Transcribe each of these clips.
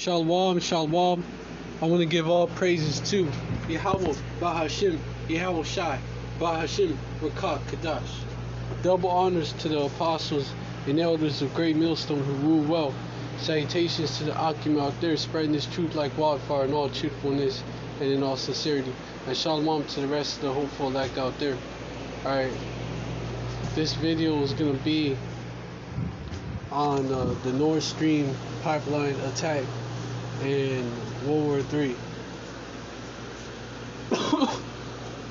Shalom, shalom. I want to give all praises to Yahweh, Bahashim, Yahweh Shai, Bahashim, Rakah, Kadash. Double honors to the apostles and elders of Great Millstone who rule well. Salutations to the Akim out there spreading this truth like wildfire in all truthfulness and in all sincerity. And shalom to the rest of the hopeful elect out there. Alright, this video is going to be on the Nord Stream pipeline attack in World War III.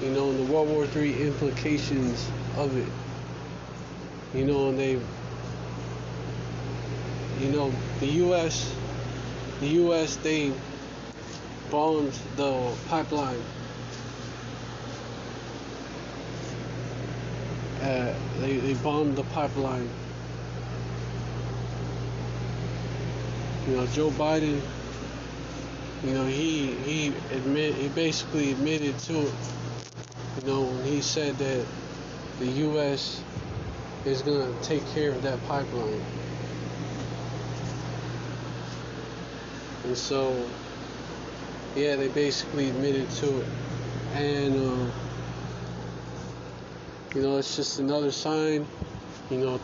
You know, and the World War III implications of it. You know, and they, you know, the U.S., they bombed the pipeline. They bombed the pipeline. You know, Joe Biden, you know, he basically admitted to it. You know, when he said that the U.S. is gonna take care of that pipeline. And so, yeah, they basically admitted to it. And, you know, it's just another sign, you know,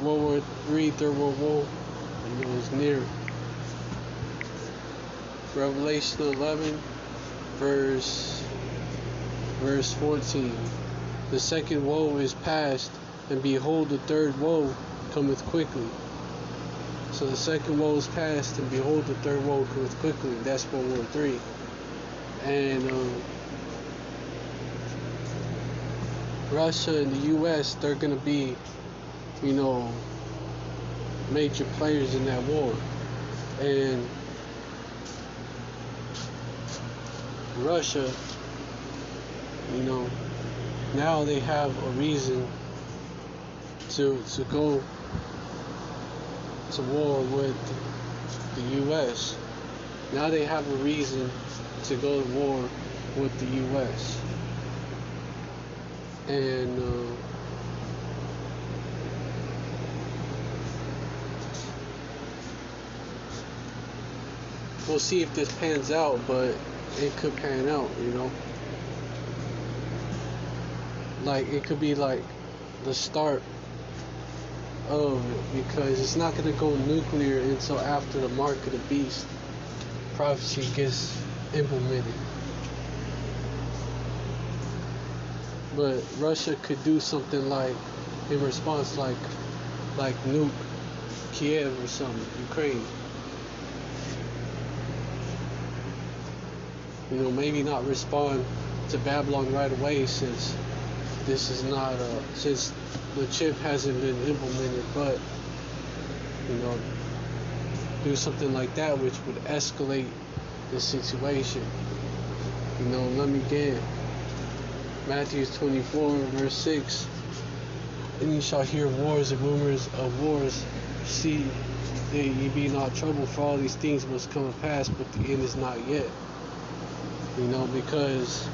World War III, Third World War, you know, is near. Revelation 11, verse 14. The second woe is past, and behold, the third woe cometh quickly. So the second woe is past, and behold, the third woe cometh quickly. That's World War III. And Russia and the U.S., they're going to be, you know, major players in that war. And Russia, you know, now they have a reason to go to war with the U.S. Now they have a reason to go to war with the U.S. And we'll see if this pans out, but it could pan out, you know. Like, it could be like the start of it, because it's not going to go nuclear until after the mark of the beast prophecy gets implemented. But Russia could do something like, in response, like nuke Kiev or something, Ukraine. You know, maybe not respond to Babylon right away, since this is not since the chip hasn't been implemented, but, you know, do something like that which would escalate the situation. You know, let me get Matthew 24, verse 6. And ye shall hear wars and rumors of wars. See that ye be not troubled, for all these things must come to pass, but the end is not yet. You know, because,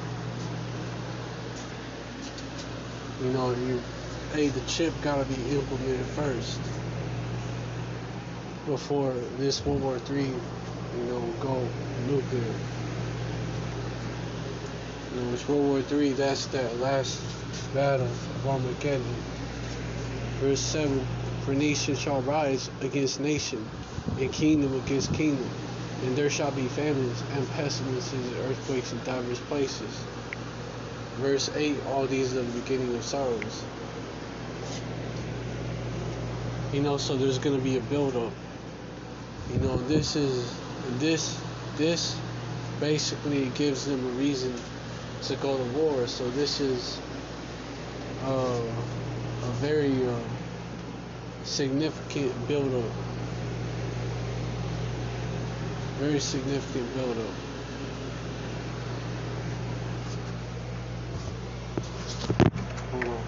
you know, the chip gotta be implemented first before this World War III, you know, go nuclear. You know, it's World War III, that's that last battle of Armageddon. Verse 7, for nation shall rise against nation, and kingdom against kingdom. And there shall be famines and pestilences and earthquakes in divers places. Verse 8, all these are the beginning of sorrows. You know, so there's going to be a build-up. You know, this basically gives them a reason to go to war. So this is a very significant build-up. Very significant build-up. Hold on.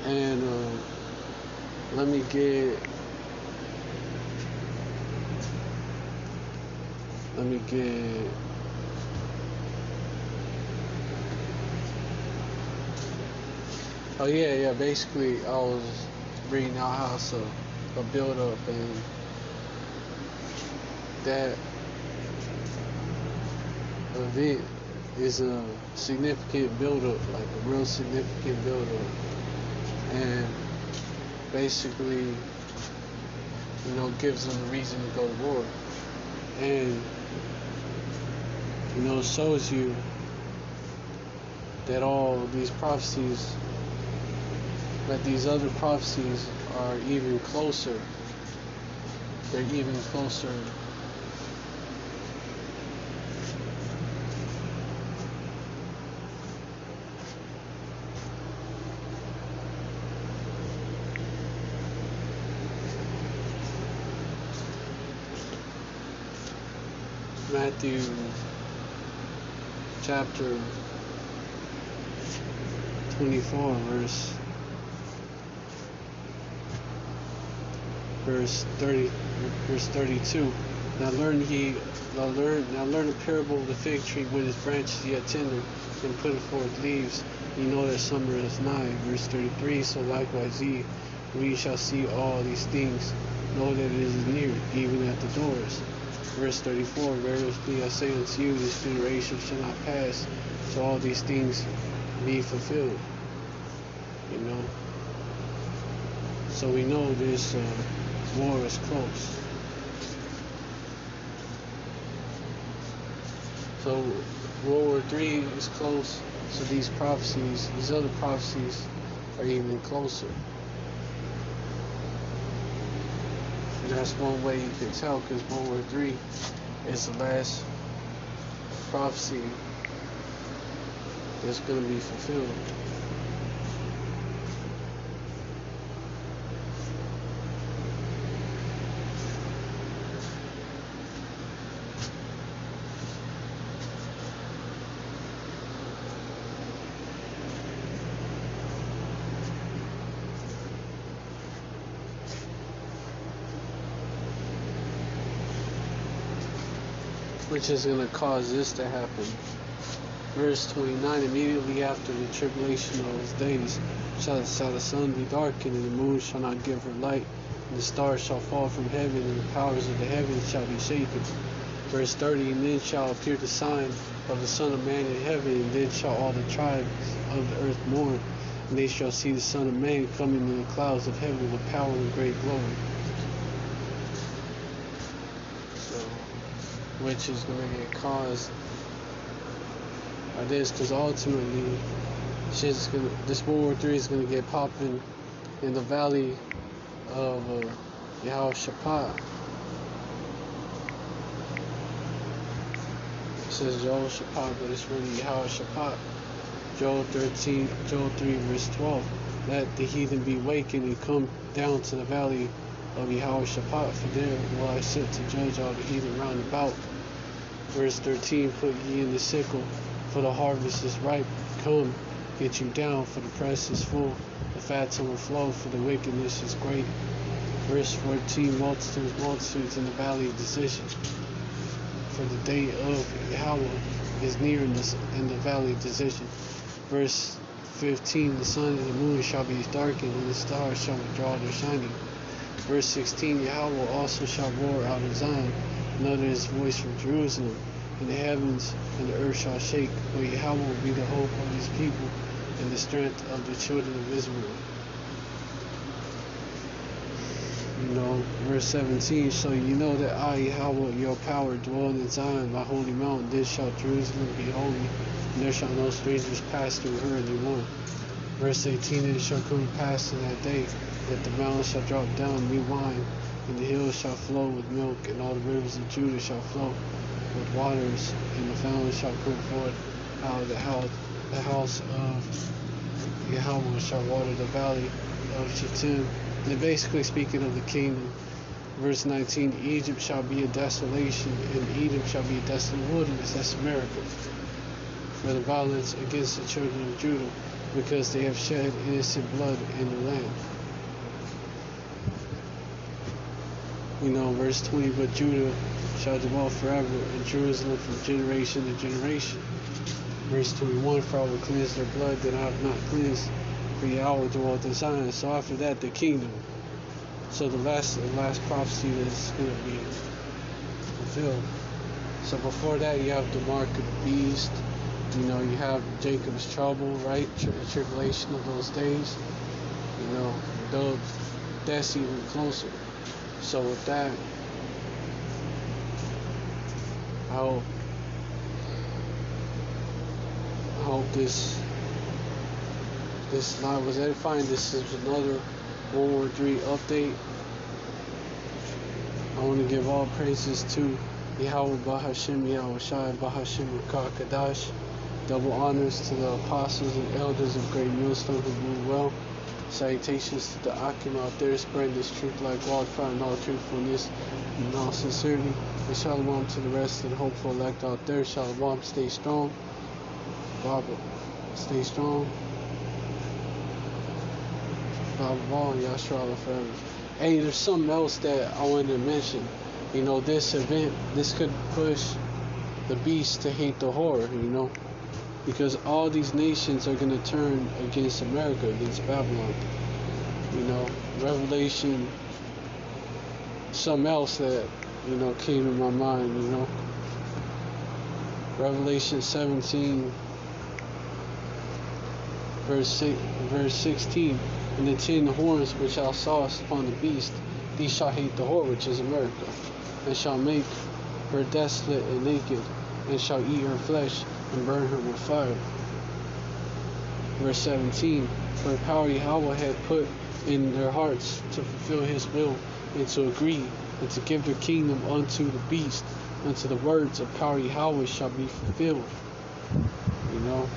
And let me get oh yeah, basically I was bringing our house a build up, and that event is a significant build up, like a real significant build up, and basically, gives them a reason to go to war, and shows you that all these prophecies, that these other prophecies are even closer. They're even closer. Matthew chapter 24, verse 32. Now learn the parable of the fig tree when its branch is yet tender and putteth forth leaves. You know that summer is nigh. Verse 33. So likewise ye, when ye shall see all these things, know that it is near, even at the doors. Verse 34, verily I say unto you, this generation shall not pass till all these things be fulfilled. So we know this war is close. So World War III is close. So these other prophecies are even closer. And that's one way you can tell, because World War III is the last prophecy that's going to be fulfilled. Which is going to cause this to happen. Verse 29, immediately after the tribulation of those days shall the sun be darkened, and the moon shall not give her light, and the stars shall fall from heaven, and the powers of the heavens shall be shaken. Verse 30, and then shall appear the sign of the Son of Man in heaven, and then shall all the tribes of the earth mourn, and they shall see the Son of Man coming in the clouds of heaven with power and great glory. Which is going to get caused by this, because ultimately this World War III is going to get popping in the valley of Yehoshaphat. It says Jehoshaphat, but it's really Yehoshaphat. Joel 3 verse 12. Let the heathen be wakened and come down to the valley of Yehoshaphat, for there will I sit to judge all the heathen round about. Verse 13, put ye in the sickle, for the harvest is ripe. Come, get you down, for the press is full. The fats overflow, for the wickedness is great. Verse 14, multitudes in the valley of decision. For the day of Yahweh is near in the valley of decision. Verse 15, the sun and the moon shall be darkened, and the stars shall withdraw their shining. Verse 16, Yahweh also shall roar out of Zion, and utter his voice from Jerusalem, and the heavens and the earth shall shake, but Yahweh will be the hope of his people, and the strength of the children of Israel. Verse 17, so you know that I, Yahweh, your power, dwell in Zion, my holy mountain. This shall Jerusalem be holy, and there shall no strangers pass through her anymore. Verse 18, and it shall come to pass in that day that the mountains shall drop down new wine, and the hills shall flow with milk, and all the rivers of Judah shall flow with waters, and the fountains shall come forth out of the house of Yahweh shall water the valley of Shittim. And basically speaking of the kingdom. Verse 19, Egypt shall be a desolation, and Edom shall be a desolate wilderness. That's America. For the violence against the children of Judah, because they have shed innocent blood in the land. Verse 20, but Judah shall dwell forever, and Jerusalem from generation to generation. Verse 21, for I will cleanse their blood that I have not cleansed, for Yahweh dwelt in Zion. So after that, the kingdom. So the last prophecy that's going to be fulfilled. So before that, you have the mark of the beast. You know, you have Jacob's trouble, right? Tribulation of those days. You know, that's even closer. So with that, I hope this live was edifying. This is another World War III update. I want to give all praises to Yahweh Bahashim, Yahweh Shai, Bahashim Rakah Kadash. Double honors to the apostles and elders of Great Millstone who rule well. Salutations to the Akim out there spreading this truth like wildfire in all truthfulness and all sincerity. And shalom to the rest of the hopeful elect out there. Shalom, stay strong. Baba, stay strong. Baba Ball, Yashra forever. Hey, there's something else that I wanted to mention. You know, this event, this could push the beast to hate the horror, you know, because all these nations are going to turn against America, against Babylon. You know, Revelation, something else that, you know, came to my mind, you know. Revelation 17, verse 16. And the 10 horns which thou sawest upon the beast, these shall hate the whore, which is America, and shall make her desolate and naked, and shall eat her flesh, and burn her with fire. Verse 17. For the power Yahweh had put in their hearts to fulfill his will, and to agree, and to give their kingdom unto the beast, unto the words of power Yahweh shall be fulfilled. You know.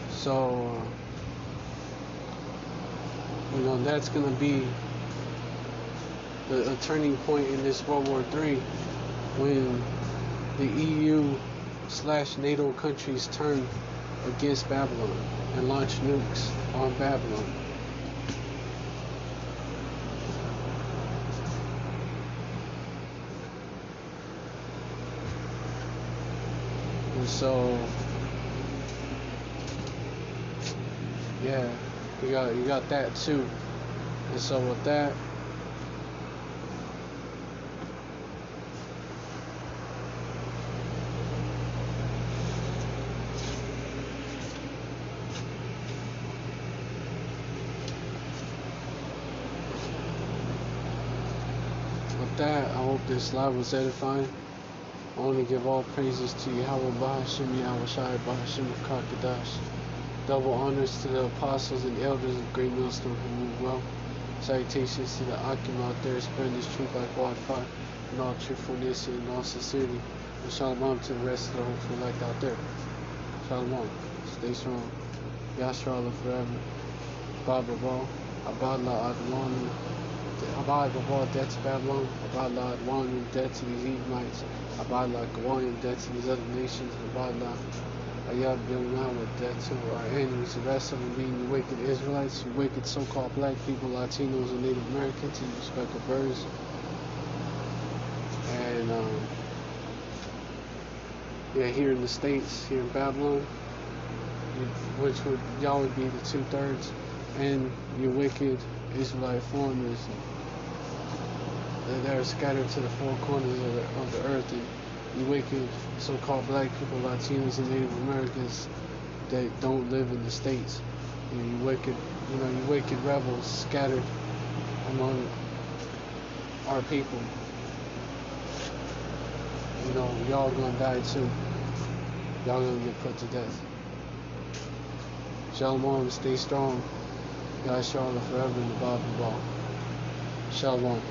So, you know, that's going to be a turning point in this World War III when the EU/NATO countries turn against Babylon and launch nukes on Babylon. And so, yeah, you got that too. And so with that, I hope this live was edifying. I want to give all praises to Yahweh Bahashim, Yahweh Shai, Bahashim Kakadash. Double honors to the apostles and elders of Great Millstone who move well. Salutations to the Akim out there spreading this truth like wildfire in all truthfulness and in all sincerity. And shalom to the rest of the hopeful elect out there. Shalom. Stay strong. Yashra forever. Baba Ball. Abadla Adwan. Abadla dead to Babylon. Abadla Adwan dead to these Edomites. Abadla Gawanian dead to these other nations. Abadla Ayab Bilnah with dead to our enemies. The rest of them being you wicked Israelites, you wicked so-called black people, Latinos, and Native Americans, and respected birds. And yeah, here in the States, here in Babylon, which would y'all would be the 2/3, and you wicked Israelite foreigners that are scattered to the four corners of the earth, and you wicked so-called black people, Latinos, and Native Americans that don't live in the States. You wicked rebels scattered among our people. You know, y'all gonna die too. Y'all gonna get put to death. Shalom, stay strong. God Charlotte forever in the Bible. Shalom.